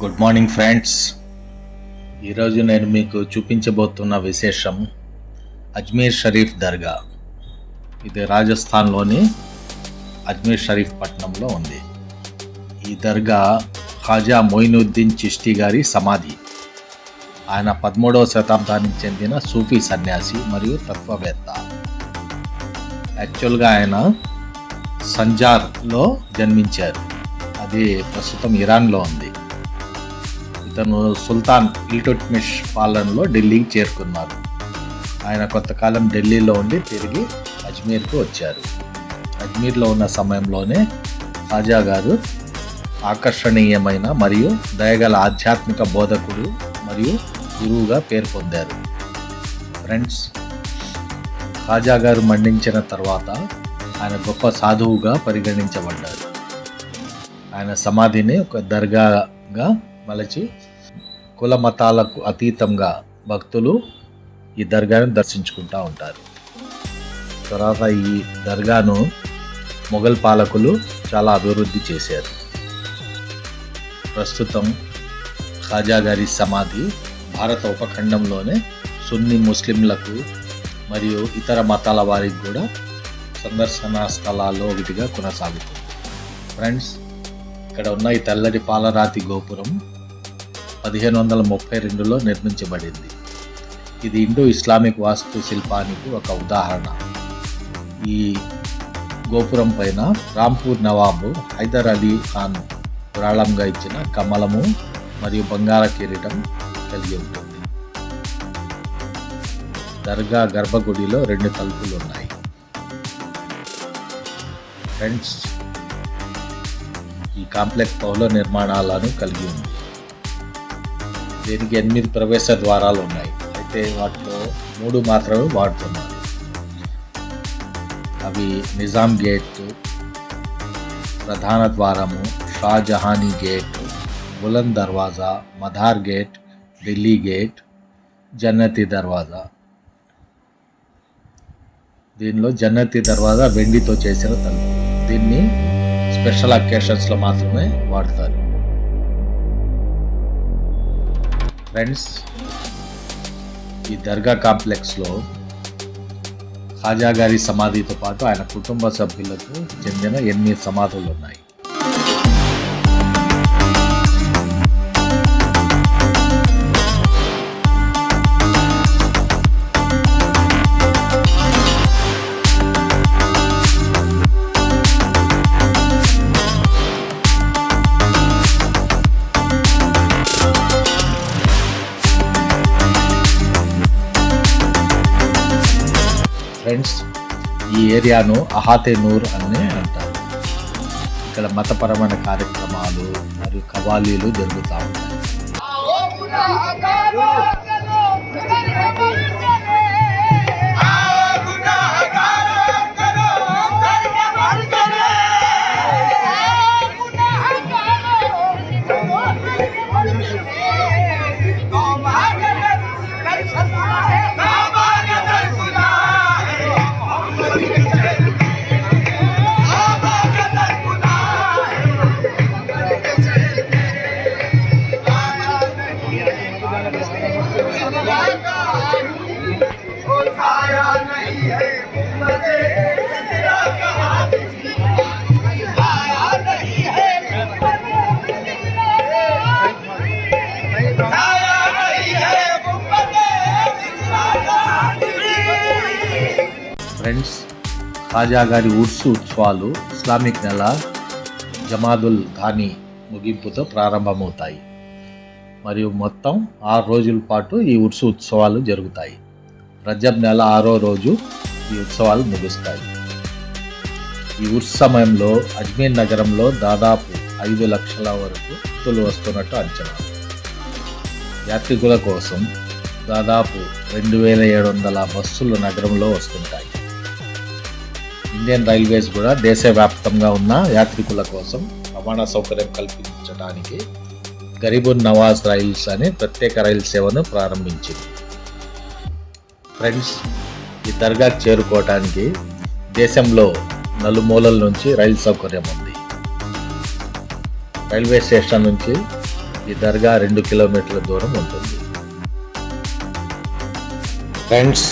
Good morning friends. ఈరోజు నేను మీకు చూపించబోతున్న విశేషం అజ్మీర్ షరీఫ్ దర్గా. ఇది రాజస్థాన్లోని అజ్మీర్ షరీఫ్ పట్టణంలో ఉంది. ఈ దర్గా ఖాజా మొయినుద్దీన్ చిష్టి గారి సమాధి. ఆయన 13వ శతాబ్దానికి చెందిన సూఫీ సన్యాసి మరియు తత్వవేత్త. యాక్చువల్గా ఆయన సంజార్లో జన్మించారు. అది ప్రస్తుతం ఇరాన్లో ఉంది. ఇతను సుల్తాన్ ఇల్టుట్మిష్ పాలనలో ఢిల్లీకి చేరుకున్నారు. ఆయన కొంతకాలం ఢిల్లీలో ఉండి తిరిగి అజ్మీర్కు వచ్చారు. అజ్మీర్లో ఉన్న సమయంలోనే ఖాజా గారు ఆకర్షణీయమైన మరియు దయగల ఆధ్యాత్మిక బోధకుడు మరియు గురువుగా పేరు పొందారు. ఫ్రెండ్స్, ఖాజా గారు మరణించిన తర్వాత ఆయన గొప్ప సాధువుగా పరిగణించబడ్డారు. ఆయన సమాధిని ఒక దర్గాగా మలచి కుల మతాలకు అతీతంగా భక్తులు ఈ దర్గాను దర్శించుకుంటూ ఉంటారు. తర్వాత ఈ దర్గాను మొఘల్ పాలకులు చాలా అభివృద్ధి చేశారు. ప్రస్తుతం ఖాజా గారి సమాధి భారత ఉపఖండంలోనే సున్నీ ముస్లింలకు మరియు ఇతర మతాల వారికి కూడా సందర్శన స్థలాల్లో ఒకటిగా కొనసాగుతుంది. ఫ్రెండ్స్, ఇక్కడ ఉన్న ఈ తెల్లటి పాలరాతి గోపురం 1532లో నిర్మించబడింది. ఇది ఇండో ఇస్లామిక్ వాస్తు శిల్పానికి ఒక ఉదాహరణ. ఈ గోపురం పైన రాంపూర్ నవాబు హైదర్ అలీ ఖాన్ విరాళంగా ఇచ్చిన కమలము మరియు బంగార కిరీటం కలిగి ఉంటుంది. దర్గా గర్భగుడిలో 2 తలుపులు ఉన్నాయి. ఫ్రెండ్స్, ఈ కాంప్లెక్స్ పౌల నిర్మాణాలను కలిగి ఉంది. దీనికి 8 ప్రవేశ ద్వారాలు ఉన్నాయి. అయితే వాటిలో 3 మాత్రమే వాడుతున్నారు. అవి నిజాం గేట్, ప్రధాన ద్వారము, షాజహానీ గేట్, బులంద్ దర్వాజా, మధార్ గేట్, ఢిల్లీ గేట్, జన్నతి దర్వాజా. దీనిలో జన్నతి దర్వాజా వెండితో చేసిన తలుపు. దీన్ని స్పెషల్ అకేషన్స్లో మాత్రమే వాడతారు. ఫ్రెండ్స్, ఈ దర్గా కాంప్లెక్స్లో ఖాజా గారి సమాధితో పాటు ఆయన కుటుంబ సభ్యులకు చెందిన 8 సమాధులు ఉన్నాయి. ఫ్రెండ్స్, ఈ ఏరియాను అహాతే నూర్ అని అంటారు. ఇక్కడ మతపరమైన కార్యక్రమాలు మరియు కవాలీలు జరుగుతూ ఉంటాయి. ఫ్రెండ్స్, ఖాజా గారి ఉర్సు ఉత్సవాలు ఇస్లామిక్ నెల జమాదుల్ థానీ ముగింపుతో ప్రారంభమవుతాయి మరియు మొత్తం 6 రోజుల పాటు ఈ ఉర్సు ఉత్సవాలు జరుగుతాయి. రజబ్ నెల 6వ రోజు ఈ ఉత్సవాలు ముగుస్తాయి. ఈ ఉర్సు సమయంలో అజ్మీర్ నగరంలో దాదాపు 5 లక్షల వరకు భక్తులు వస్తున్నట్టు అంచనా. యాత్రికుల కోసం దాదాపు 2700 బస్సులు నగరంలో వస్తుంటాయి. ఇండియన్ రైల్వేస్ కూడా దేశవ్యాప్తంగా ఉన్న యాత్రికుల కోసం రవాణా సౌకర్యం కల్పించడానికి గరీబున్ నవాజ్ రైల్స్ అనే ప్రత్యేక రైలు సేవను ప్రారంభించింది. ఫ్రెండ్స్, ఈ దర్గాకు చేరుకోవడానికి దేశంలో నలుమూలల నుంచి రైలు సౌకర్యం ఉంది. రైల్వే స్టేషన్ నుంచి ఈ దర్గా 2 కిలోమీటర్ల దూరం ఉంటుంది. ఫ్రెండ్స్,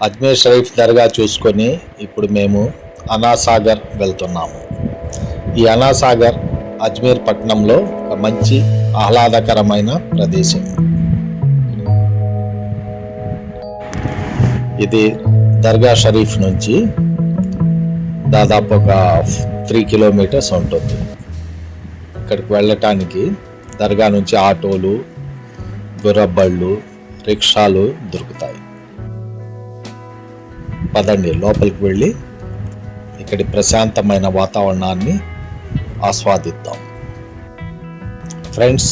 అజ్మీర్ షరీఫ్ దర్గా చూసుకొని ఇప్పుడు మేము అనాసాగర్ వెళ్తున్నాము. ఈ అనాసాగర్ అజ్మీర్ పట్టణంలో ఒక మంచి ఆహ్లాదకరమైన ప్రదేశం. ఇది దర్గా షరీఫ్ నుంచి దాదాపు ఒక 3 కిలోమీటర్స్ ఉంటుంది. ఇక్కడికి వెళ్ళటానికి దర్గా నుంచి ఆటోలు, గుర్రబళ్ళు, రిక్షాలు దొరుకుతాయి. పదండి లోపలికి వెళ్ళి ఇక్కడి ప్రశాంతమైన వాతావరణాన్ని ఆస్వాదిద్దాం. ఫ్రెండ్స్,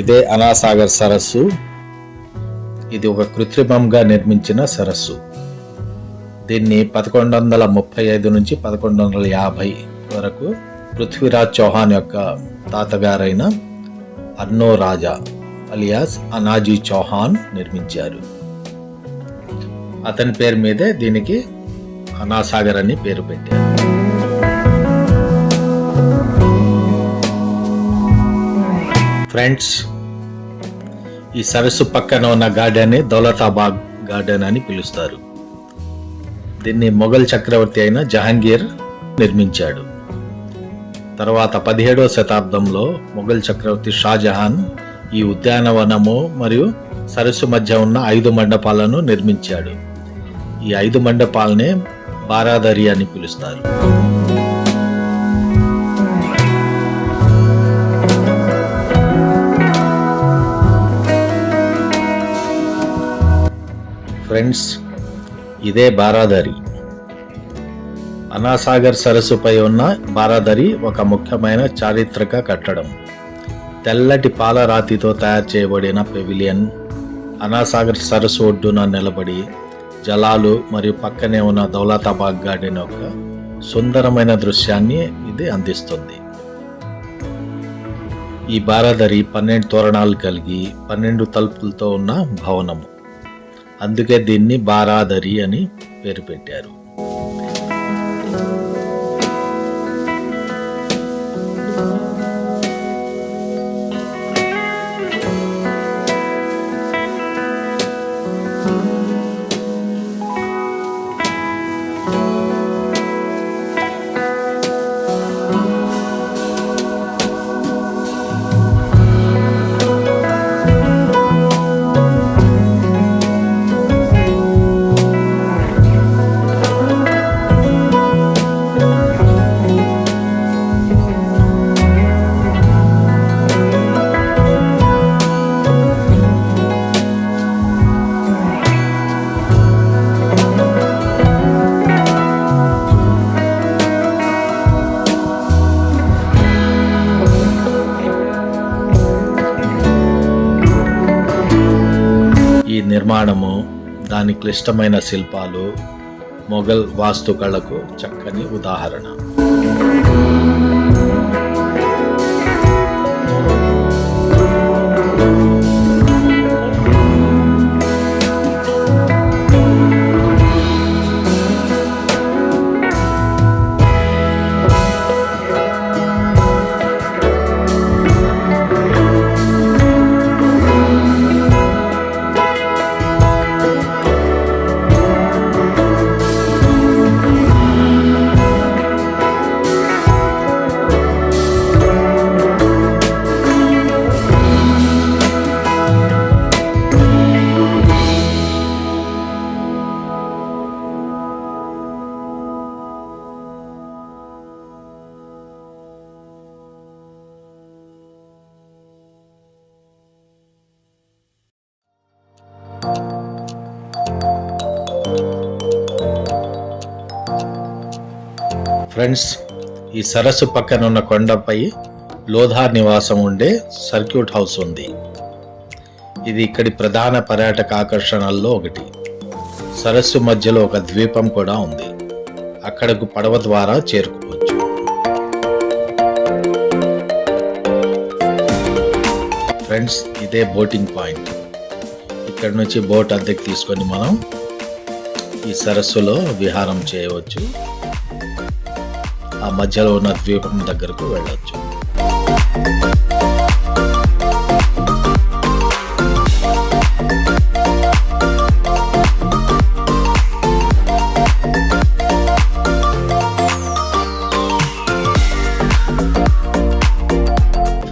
ఇదే అనాసాగర్ సరస్సు. ఇది ఒక కృత్రిమంగా నిర్మించిన సరస్సు. దీన్ని 1135 నుంచి 1150 వరకు పృథ్వీరాజ్ చౌహాన్ యొక్క తాతగారైన అన్నో రాజా అలియాస్ అనాజీ చౌహాన్ నిర్మించారు. అతని పేరు మీదే దీనికి అనాసాగర్ అని పేరు పెట్టారు. ఫ్రెండ్స్, ఈ సరస్సు పక్కన ఉన్న గార్డెన్ దౌలతాబాగ్ గార్డెన్ అని పిలుస్తారు. దీన్ని మొఘల్ చక్రవర్తి అయిన జహాంగీర్ నిర్మించాడు. తర్వాత 17వ శతాబ్దంలో మొఘల్ చక్రవర్తి షాజహాన్ ఈ ఉద్యానవనము మరియు సరస్సు మధ్య ఉన్న 5 మండపాలను నిర్మించాడు. ఈ 5 మండపాలనే బారాదరి అని పిలుస్తారు. ఫ్రెండ్స్, ఇదే బారాదరి. అనాసాగర్ సరస్సుపై ఉన్న బారాదరి ఒక ముఖ్యమైన చారిత్రక కట్టడం. తెల్లటి పాలరాతితో తయారు చేయబడిన పెవిలియన్ అనాసాగర్ సరస్సు ఒడ్డున నిలబడి జలాలు మరియు పక్కనే ఉన్న దౌలతాబాగ్ గార్డెన్ యొక్క సుందరమైన దృశ్యాన్ని ఇది అందిస్తుంది. ఈ బారాదరి 12 తోరణాలు కలిగి 12 తలుపులతో ఉన్న భవనము. అందుకే దీన్ని బారాదరి అని పేరు పెట్టారు. నిర్మాణము, దాని క్లిష్టమైన శిల్పాలు మొఘల్ వాస్తుకళకు చక్కని ఉదాహరణ. ఫ్రెండ్స్, ఈ సరస్సు పక్కన ఉన్న కొండపై లోధార్ నివాసం ఉండే సర్క్యూట్ హౌస్ ఉంది. ఇది ఇక్కడి ప్రధాన పర్యాటక ఆకర్షణల్లో ఒకటి. సరస్సు మధ్యలో ఒక ద్వీపం కూడా ఉంది. అక్కడకు పడవ ద్వారా చేరుకోవచ్చు. ఫ్రెండ్స్, ఇదే బోటింగ్ పాయింట్. ఇక్కడ నుంచి బోట్ అద్దెకు తీసుకొని మనం ఈ సరస్సులో విహారం చేయవచ్చు. ఆ మధ్యలో ఉన్న ద్వీపం దగ్గరకు వెళ్ళవచ్చు.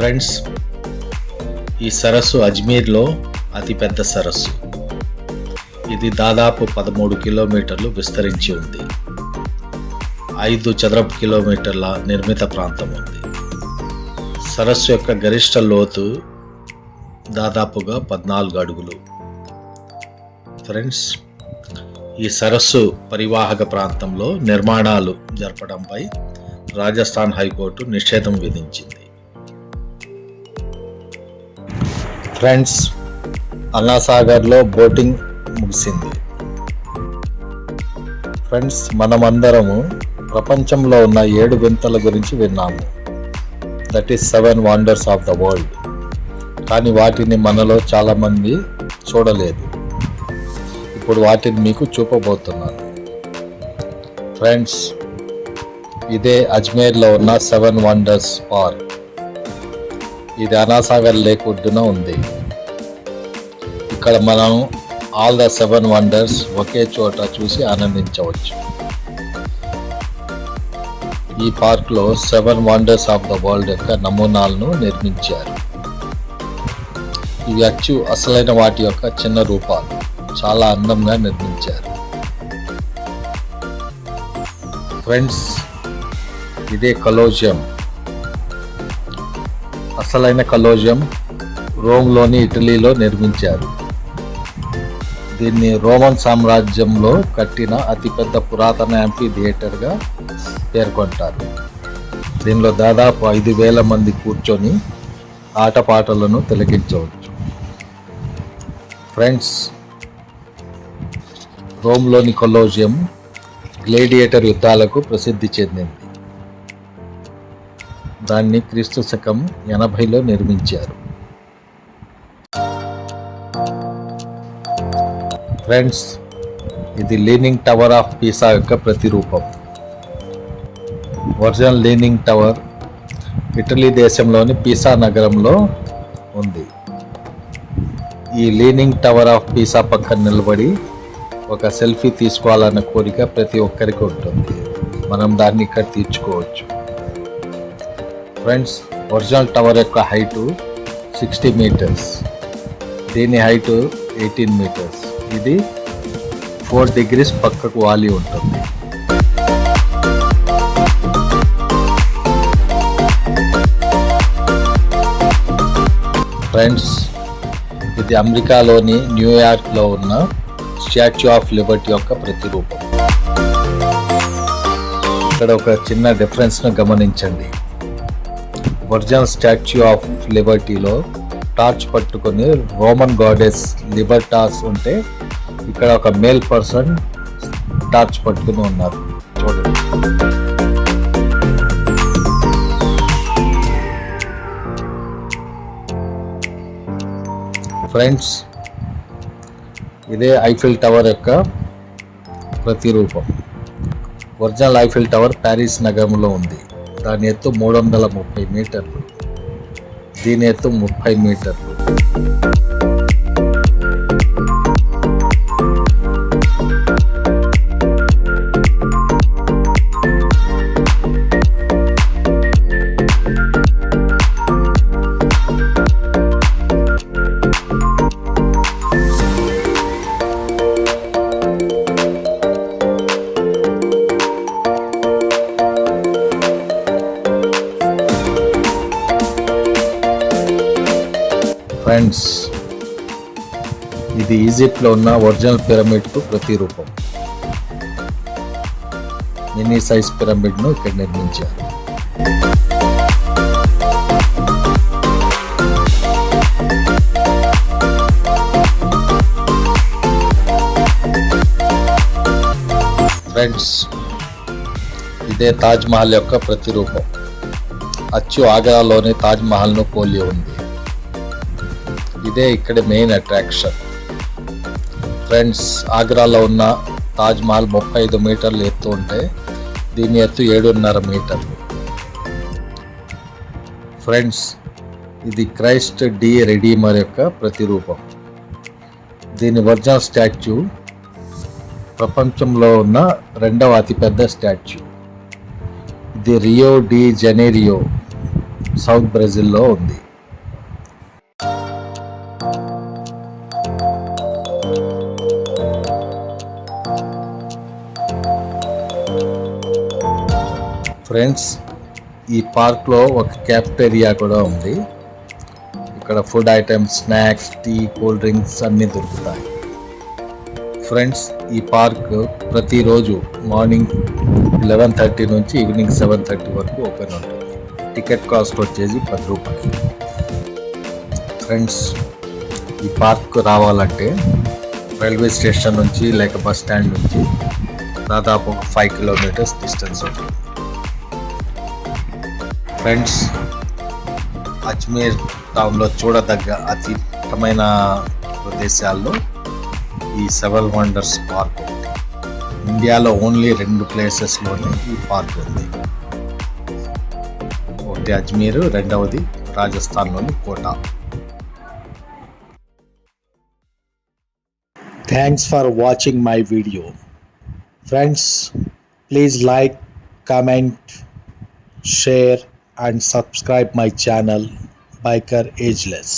ఫ్రెండ్స్, ఈ సరస్సు అజ్మీర్లో అతిపెద్ద సరస్సు. ఇది దాదాపు 13 కిలోమీటర్లు విస్తరించి ఉంది. 5 చదరపు కిలోమీటర్ల నిర్మిత ప్రాంతం ఉంది. సరస్సు యొక్క గరిష్ట లోతు దాదాపుగా 14 అడుగులు. ఫ్రెండ్స్, ఈ సరస్సు పరివాహక ప్రాంతంలో నిర్మాణాలు జరపడంపై రాజస్థాన్ హైకోర్టు నిషేధం విధించింది. ఫ్రెండ్స్, అన్నాసాగర్లో బోటింగ్ ముగిసింది. ఫ్రెండ్స్, మనమందరము ప్రపంచంలో ఉన్న 7 వింతల గురించి విన్నాము. That is 7 wonders of the world. కానీ వాటిని మనలో చాలామంది చూడలేదు. ఇప్పుడు వాటిని మీకు చూపబోతున్నాను. ఫ్రెండ్స్, ఇదే అజ్మేర్లో ఉన్న 7 వండర్స్ పార్క్. ఇది అన్నాసాగర్ లేక్ ఒడ్డున ఉంది. ఇక్కడ మనం ఆల్ ద 7 వండర్స్ ఒకే చోట చూసి ఆనందించవచ్చు. ఈ పార్క్లో 7 వండర్స్ ఆఫ్ ద వరల్డ్ యొక్క నమూనాలను నిర్మించారు. ఇవి అసలైన వాటి యొక్క చిన్న రూపాలు. చాలా అందంగా నిర్మించారు. ఫ్రెండ్స్, ఇదే కలోజియం. అసలైన కలోజియం రోమ్లోని ఇటలీలో నిర్మించారు. దీన్ని రోమన్ సామ్రాజ్యంలో కట్టిన అతిపెద్ద పురాతన యాంఫీ థియేటర్గా పేర్కొంటారు. దీనిలో దాదాపు 5,000 మంది కూర్చొని ఆటపాటలను తిలకించవచ్చు. ఫ్రెండ్స్, రోమ్లోని కొలోజియం గ్లేడియేటర్ యుద్ధాలకు ప్రసిద్ధి చెందింది. దాన్ని క్రీస్తు శకం 80లో నిర్మించారు. ఫ్రెండ్స్, ఇది లీనింగ్ టవర్ ఆఫ్ పీసా యొక్క ప్రతిరూపం. ఒరిజినల్ లీనింగ్ టవర్ ఇటలీ దేశంలోని పీసా నగరంలో ఉంది. ఈ లీనింగ్ టవర్ ఆఫ్ పీసా పక్కన నిలబడి ఒక సెల్ఫీ తీసుకోవాలన్న కోరిక ప్రతి ఒక్కరికి ఉంటుంది. మనం దాన్ని ఇక్కడ తీర్చుకోవచ్చు. ఫ్రెండ్స్, ఒరిజినల్ టవర్ యొక్క హైటు 60 మీటర్స్. దీని హైటు 18 మీటర్స్. ఇది 4 డిగ్రీస్ పక్కకు వాలి ఉంటుంది. ఫ్రెండ్స్, ఇది అమెరికాలోని న్యూయార్క్లో ఉన్న స్టాచ్యూ ఆఫ్ లిబర్టీ యొక్క ప్రతిరూపం. ఇక్కడ ఒక చిన్న డిఫరెన్స్ను గమనించండి. ఒరిజినల్ స్టాచ్యూ ఆఫ్ లిబర్టీలో టార్చ్ పట్టుకొని రోమన్ గాడెస్ లిబర్టాస్ ఉంటే, ఇక్కడ ఒక మేల్ పర్సన్ టార్చ్ పట్టుకుని ఉన్నారు. చూడండి. ఫ్రెండ్స్, ఇదే ఐఫిల్ టవర్ యొక్క ప్రతిరూపం. ఒరిజినల్ ఐఫిల్ టవర్ ప్యారిస్ నగరంలో ఉంది. దాని ఎత్తు 330 మీటర్లు. దీని ఎత్తు 30 మీటర్లు. ఫ్రెండ్స్, ఇది ఈజిప్ట్లో ఉన్న ఒరిజినల్ పిరమిడ్కు ప్రతిరూపం. మినీ సైజ్ పిరమిడ్ను ఇక్కడ నిర్మించారు. ఫ్రెండ్స్, ఇదే తాజ్ మహల్ యొక్క ప్రతిరూపం. ఆగ్రాలోని తాజ్ మహల్ను పోలి ఉంది. ఇదే ఇక్కడ మెయిన్ అట్రాక్షన్. ఫ్రెండ్స్, ఆగ్రాలో ఉన్న తాజ్ మహల్ 35 మీటర్లు ఎత్తు ఉంటే దీని ఎత్తు 7.5 మీటర్లు. ఫ్రెండ్స్, ఇది క్రైస్ట్ డి రెడీమర్ యొక్క ప్రతిరూపం. దీని ఒరిజినల్ స్టాచ్యూ ప్రపంచంలో ఉన్న 2వ అతిపెద్ద స్టాచ్యూ. ఇది రియో డి జనీరియో సౌత్ బ్రెజిల్లో ఉంది. ఫ్రెండ్స్, ఈ పార్క్లో ఒక క్యాఫ్టేరియా కూడా ఉంది. ఇక్కడ food items, snacks, tea, cool drinks అన్నీ దొరుకుతాయి. ఫ్రెండ్స్, ఈ పార్క్ ప్రతిరోజు మార్నింగ్ 11:30 నుంచి ఈవినింగ్ 7:30 వరకు ఓపెన్ ఉంటుంది. టికెట్ కాస్ట్ వచ్చేసి 10 రూపాయలు. ఫ్రెండ్స్, ఈ పార్క్ రావాలంటే రైల్వే స్టేషన్ నుంచి లేక బస్ స్టాండ్ నుంచి దాదాపు 5 కిలోమీటర్స్ డిస్టెన్స్ ఉంటుంది. ఫ్రెండ్స్, అజ్మీర్ టౌన్లో చూడదగ్గ అత్యుత్తమైన ప్రదేశాల్లో ఈ 7 వండర్స్ పార్క్ ఉంది. ఇండియాలో ఓన్లీ 2 ప్లేసెస్లోనే ఈ పార్క్ ఉంది. ఒకటి అజ్మీర్, రెండవది రాజస్థాన్లోని Kota. Thanks for watching my video. Friends, please like, comment, share and subscribe my channel Biker Ageless.